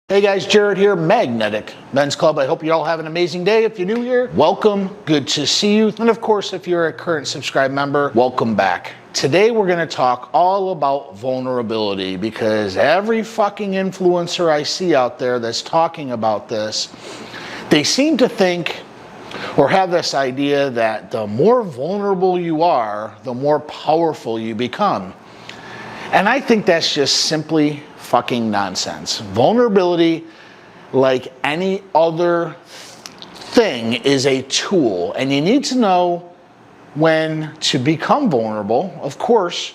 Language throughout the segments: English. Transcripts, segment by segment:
Hey guys, Jared here, Magnetic Men's Club. I hope you all have an amazing day. If you're new here, welcome, good to see you. And of course, if you're a current subscribed member, welcome back. Today we're gonna talk all about vulnerability because every fucking influencer I see out there that's talking about this, they seem to think or have this idea that the more vulnerable you are, the more powerful you become. And I think that's just simply fucking nonsense. Vulnerability, like any other thing, is a tool, and you need to know when to become vulnerable, of course,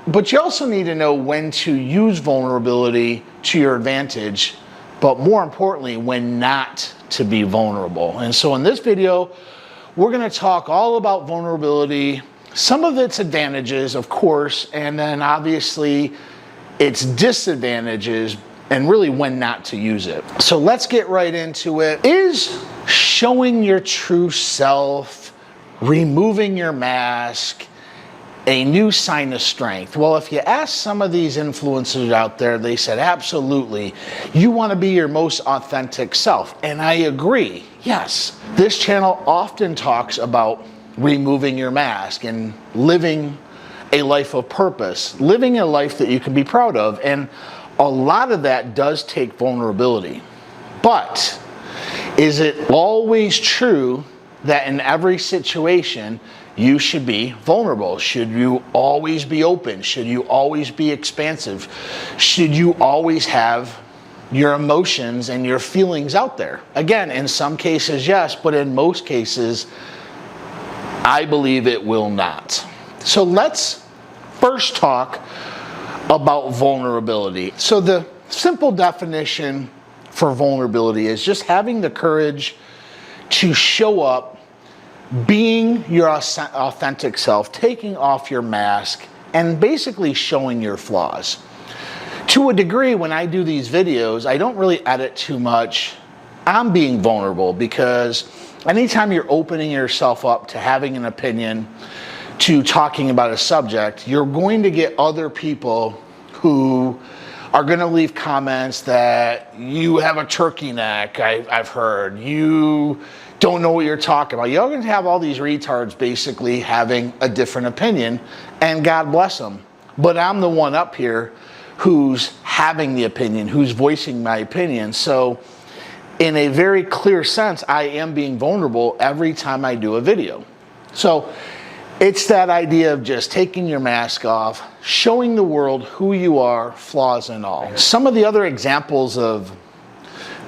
but you also need to know when to use vulnerability to your advantage, but more importantly, when not to be vulnerable. And so in this video, we're going to talk all about vulnerability, some of its advantages, of course, and then obviously its disadvantages, and really when not to use it. So let's get right into it. Is showing your true self, removing your mask, a new sign of strength? Well, if you ask some of these influencers out there, they said, absolutely, you want to be your most authentic self. And I agree, yes. This channel often talks about removing your mask and living a life of purpose, living a life that you can be proud of. And a lot of that does take vulnerability. But is it always true that in every situation you should be vulnerable? Should you always be open? Should you always be expansive? Should you always have your emotions and your feelings out there? Again, in some cases, yes, but in most cases, I believe it will not. So let's first talk about vulnerability. So the simple definition for vulnerability is just having the courage to show up, being your authentic self, taking off your mask, and basically showing your flaws. To a degree, when I do these videos, I don't really edit too much. I'm being vulnerable because anytime you're opening yourself up to having an opinion, to talking about a subject, you're going to get other people who are going to leave comments that you have a turkey neck, I've heard, you don't know what you're talking about. You're going to have all these retards basically having a different opinion, and God bless them. But I'm the one up here who's having the opinion, who's voicing my opinion. So in a very clear sense, I am being vulnerable every time I do a video. So it's that idea of just taking your mask off, showing the world who you are, flaws and all. Some of the other examples of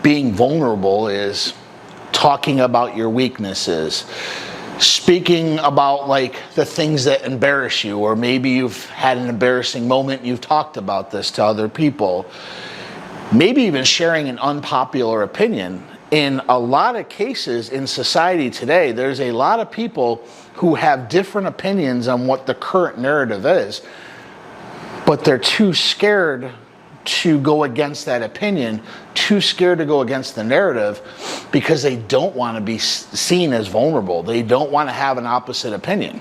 being vulnerable is talking about your weaknesses, speaking about like the things that embarrass you, or maybe you've had an embarrassing moment and you've talked about this to other people. Maybe even sharing an unpopular opinion. In a lot of cases in society today, there's a lot of people who have different opinions on what the current narrative is, but they're too scared to go against that opinion, too scared to go against the narrative because they don't want to be seen as vulnerable. They don't want to have an opposite opinion.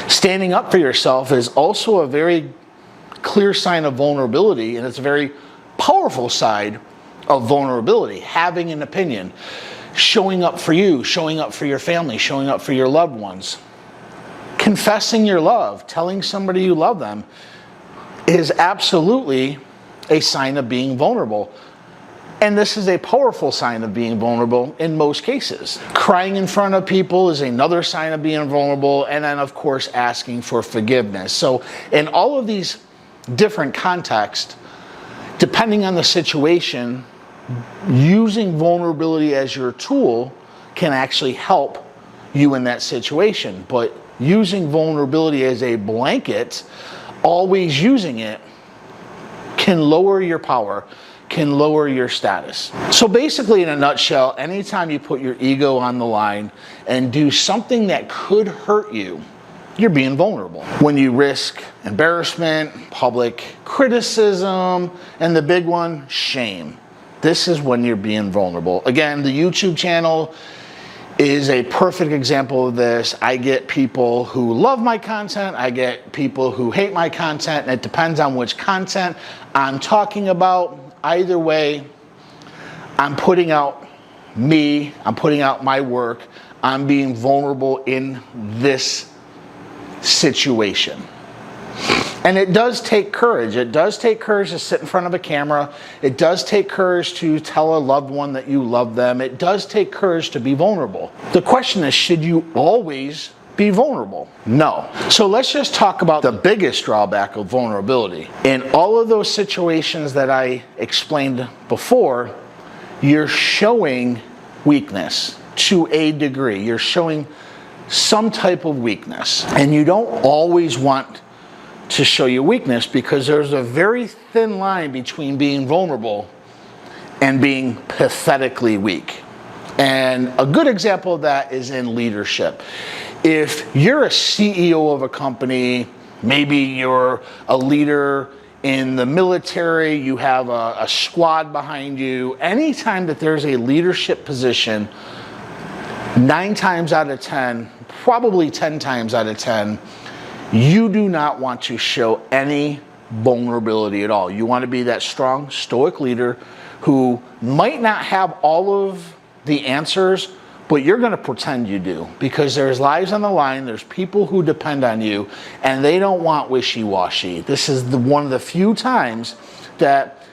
Standing up for yourself is also a very clear sign of vulnerability, and it's a very powerful side of vulnerability, having an opinion, showing up for you, showing up for your family, showing up for your loved ones. Confessing your love, telling somebody you love them is absolutely a sign of being vulnerable. And this is a powerful sign of being vulnerable in most cases. Crying in front of people is another sign of being vulnerable. And then, of course, asking for forgiveness. So in all of these different contexts, depending on the situation, using vulnerability as your tool can actually help you in that situation. But using vulnerability as a blanket, always using it, can lower your power, can lower your status. So basically, in a nutshell, anytime you put your ego on the line and do something that could hurt you, you're being vulnerable. When you risk embarrassment, public criticism, and the big one, shame. This is when you're being vulnerable. Again, the YouTube channel is a perfect example of this. I get people who love my content. I get people who hate my content. And it depends on which content I'm talking about. either way, I'm putting out me, I'm putting out my work, I'm being vulnerable in this situation. And it does take courage. It does take courage to sit in front of a camera. It does take courage to tell a loved one that you love them. It does take courage to be vulnerable. The question is, should you always be vulnerable? No. So let's just talk about the biggest drawback of vulnerability. In all of those situations that I explained before, you're showing weakness to a degree. You're showing some type of weakness. And you don't always want to show your weakness, because there's a very thin line between being vulnerable and being pathetically weak. And a good example of that is in leadership. If you're a CEO of a company, maybe you're a leader in the military, you have a squad behind you, anytime that there's a leadership position, 9 times out of 10, probably 10 times out of 10, you do not want to show any vulnerability at all. You want to be that strong, stoic leader who might not have all of the answers, but you're going to pretend you do, because there's lives on the line, there's people who depend on you, and they don't want wishy-washy. This is one of the few times that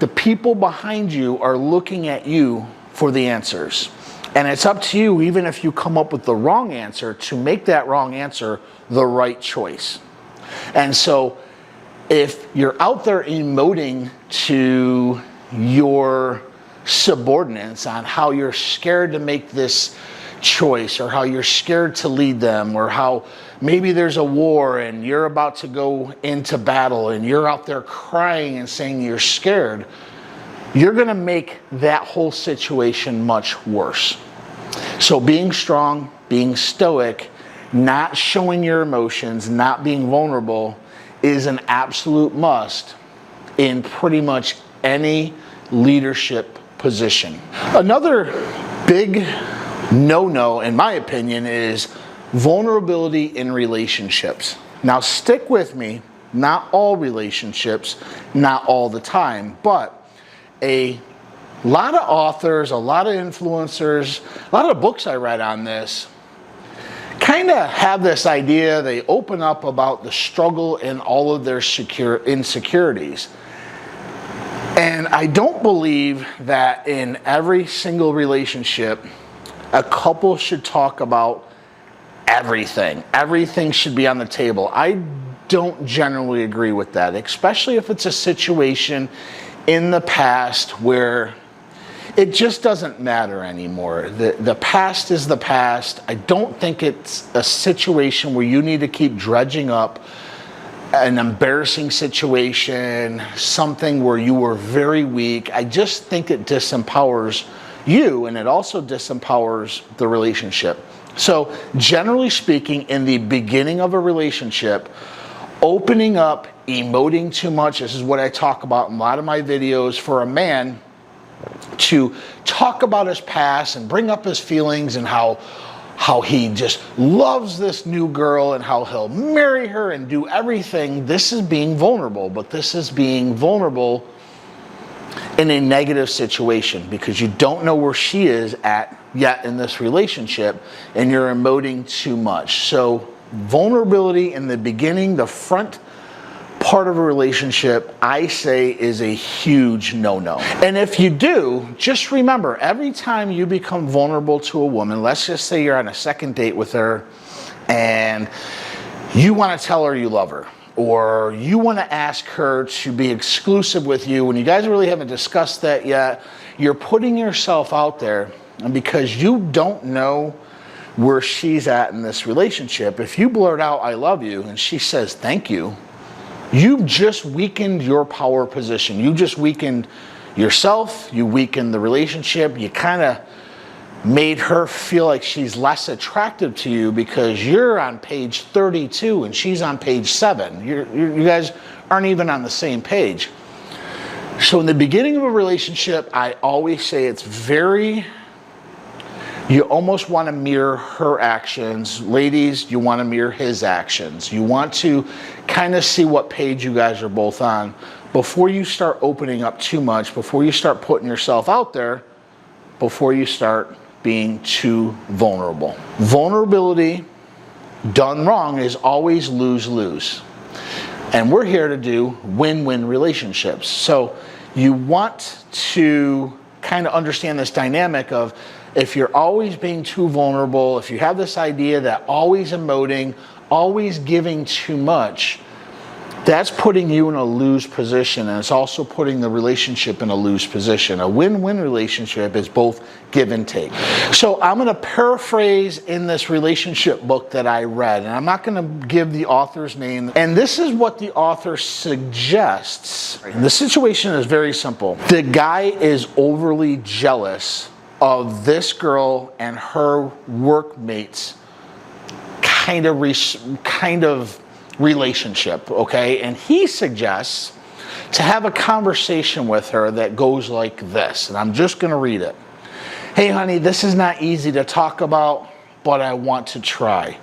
the people behind you are looking at you for the answers. And it's up to you, even if you come up with the wrong answer, to make that wrong answer the right choice. And so if you're out there emoting to your subordinates on how you're scared to make this choice, or how you're scared to lead them, or how maybe there's a war and you're about to go into battle and you're out there crying and saying you're scared, you're going to make that whole situation much worse. So being strong, being stoic, not showing your emotions, not being vulnerable is an absolute must in pretty much any leadership position. Another big no-no, in my opinion, is vulnerability in relationships. Now stick with me, not all relationships, not all the time, but a lot of authors, a lot of influencers, a lot of books I read on this kind of have this idea, they open up about the struggle in all of their insecurities. And I don't believe that in every single relationship, a couple should talk about everything. Everything should be on the table. I don't generally agree with that, especially if it's a situation in the past where it just doesn't matter anymore. The past is the past. I don't think it's a situation where you need to keep dredging up an embarrassing situation, something where you were very weak. I just think it disempowers you, and it also disempowers the relationship. So generally speaking, in the beginning of a relationship, opening up, emoting too much, this is what I talk about in a lot of my videos, for a man to talk about his past and bring up his feelings and how he just loves this new girl and how he'll marry her and do everything. This is being vulnerable, but this is being vulnerable in a negative situation, because you don't know where she is at yet in this relationship and you're emoting too much. So vulnerability in the beginning, the front part of a relationship, I say, is a huge no-no. And if you do, just remember, every time you become vulnerable to a woman, let's just say you're on a second date with her and you want to tell her you love her, or you want to ask her to be exclusive with you when you guys really haven't discussed that yet, you're putting yourself out there. And because you don't know where she's at in this relationship, if you blurt out, "I love you," and she says, "Thank you," you've just weakened your power position. You just weakened yourself. You weakened the relationship. You kind of made her feel like she's less attractive to you because you're on page 32 and she's on page 7. You guys aren't even on the same page. So in the beginning of a relationship, I always say you almost want to mirror her actions. Ladies, you want to mirror his actions. You want to kind of see what page you guys are both on. before you start opening up too much, before you start putting yourself out there, before you start being too vulnerable. Vulnerability done wrong is always lose-lose. And we're here to do win-win relationships. So you want to kind of understand this dynamic of, if you're always being too vulnerable, if you have this idea that always emoting, always giving too much, that's putting you in a lose position, and it's also putting the relationship in a lose position. A win-win relationship is both give and take. So I'm going to paraphrase in this relationship book that I read, and I'm not going to give the author's name. And this is what the author suggests. The situation is very simple. The guy is overly jealous of this girl and her workmates kind of relationship, okay? And he suggests to have a conversation with her that goes like this, and I'm just going to read it. Hey honey, this is not easy to talk about, but I want to try.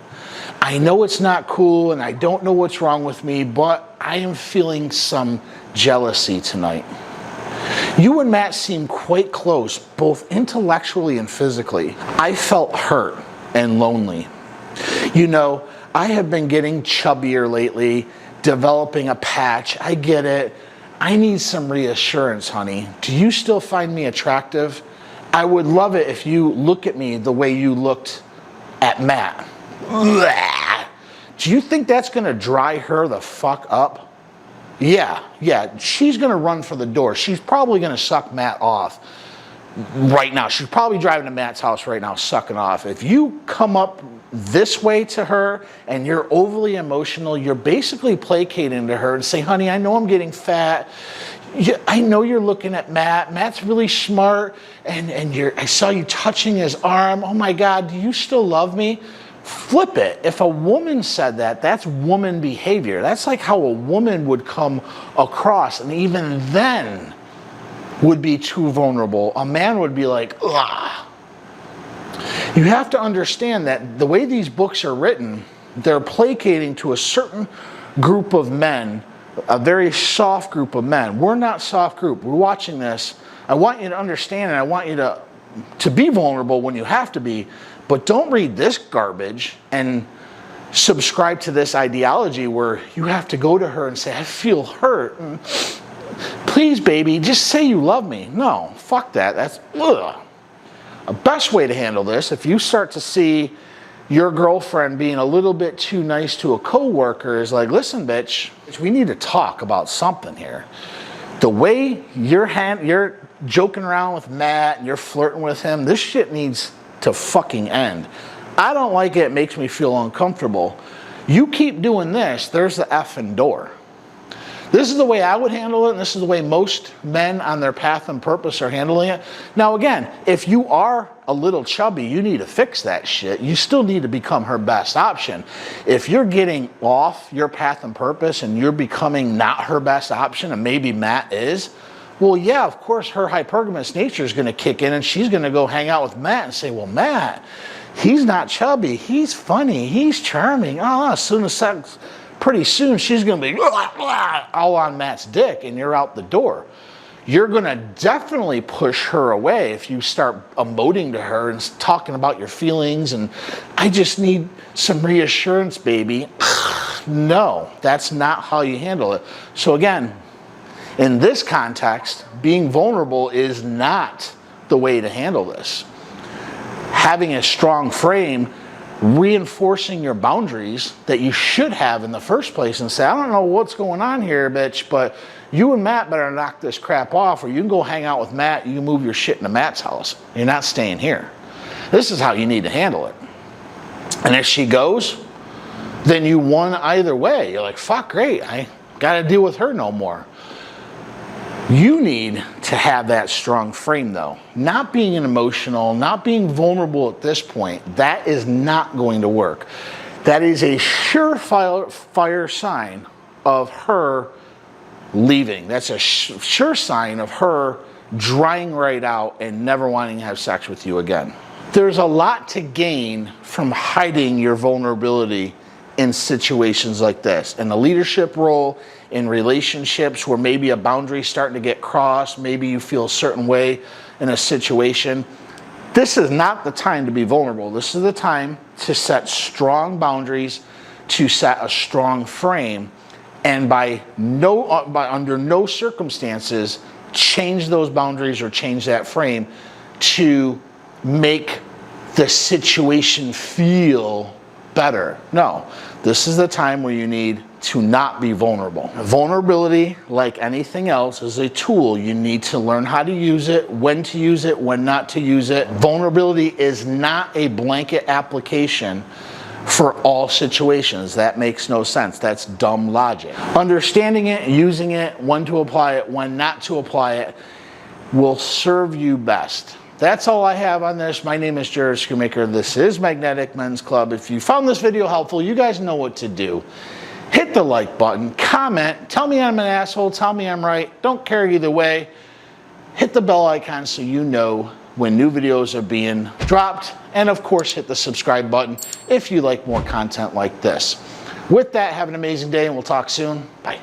I know it's not cool and I don't know what's wrong with me, but I am feeling some jealousy tonight. You and Matt seem quite close, both intellectually and physically. I felt hurt and lonely. You know, I have been getting chubbier lately, developing a patch. I get it. I need some reassurance, honey. Do you still find me attractive? I would love it if you look at me the way you looked at Matt. Do you think that's going to dry her the fuck up? Yeah, she's going to run for the door. She's probably going to suck Matt off right now. She's probably driving to Matt's house right now, sucking off. If you come up this way to her and you're overly emotional, you're basically placating to her and say, honey, I know I'm getting fat. I know you're looking at Matt. Matt's really smart, and I saw you touching his arm. Oh my God, do you still love me? Flip it. If a woman said that, that's woman behavior. That's like how a woman would come across, and even then would be too vulnerable. A man would be like, ugh. You have to understand that the way these books are written, they're placating to a certain group of men, a very soft group of men. We're not soft group. We're watching this. I want you to understand, and I want you to be vulnerable when you have to be, but don't read this garbage and subscribe to this ideology where you have to go to her and say, I feel hurt. And, please, baby, just say you love me. No, fuck that. That's ugh. A best way to handle this, if you start to see your girlfriend being a little bit too nice to a coworker, is like, listen, bitch, we need to talk about something here. The way you're joking around with Matt and you're flirting with him, this shit needs to fucking end. I don't like it. It makes me feel uncomfortable. You keep doing this, there's the effing door. This is the way I would handle it, and this is the way most men on their path and purpose are handling it. Now again, if you are a little chubby, you need to fix that shit. You still need to become her best option. If you're getting off your path and purpose and you're becoming not her best option, and maybe Matt is, well, yeah, of course her hypergamous nature is going to kick in, and she's going to go hang out with Matt and say, well, Matt, he's not chubby, he's funny, he's charming. Oh, as soon as sex... Pretty soon she's going to be all on Matt's dick, and you're out the door. You're going to definitely push her away if you start emoting to her and talking about your feelings and I just need some reassurance, baby. No, that's not how you handle it. So again, in this context, being vulnerable is not the way to handle this. Having a strong frame, reinforcing your boundaries that you should have in the first place and say, I don't know what's going on here, bitch, but you and Matt better knock this crap off, or you can go hang out with Matt, you can move your shit into Matt's house. You're not staying here. This is how you need to handle it. And if she goes, then you won either way. You're like, fuck, great, I gotta deal with her no more. You need to have that strong frame though. Not being emotional, not being vulnerable at this point, that is not going to work. That is a surefire sign of her leaving. That's a sure sign of her drying right out and never wanting to have sex with you again. There's a lot to gain from hiding your vulnerability in situations like this, in a leadership role, in relationships where maybe a boundary is starting to get crossed, maybe you feel a certain way in a situation. This is not the time to be vulnerable. This is the time to set strong boundaries, to set a strong frame, and under no circumstances change those boundaries or change that frame to make the situation feel better. No, this is the time where you need to not be vulnerable. Vulnerability, like anything else, is a tool. You need to learn how to use it, when not to use it. Vulnerability is not a blanket application for all situations. That makes no sense. That's dumb logic. Understanding it, using it, when to apply it, when not to apply it, will serve you best. That's all I have on this. My name is Jared Shoemaker. This is Magnetic Men's Club. If you found this video helpful, you guys know what to do. Hit the like button, comment, tell me I'm an asshole, tell me I'm right. Don't care either way. Hit the bell icon so you know when new videos are being dropped. And of course, hit the subscribe button if you like more content like this. With that, have an amazing day and we'll talk soon. Bye.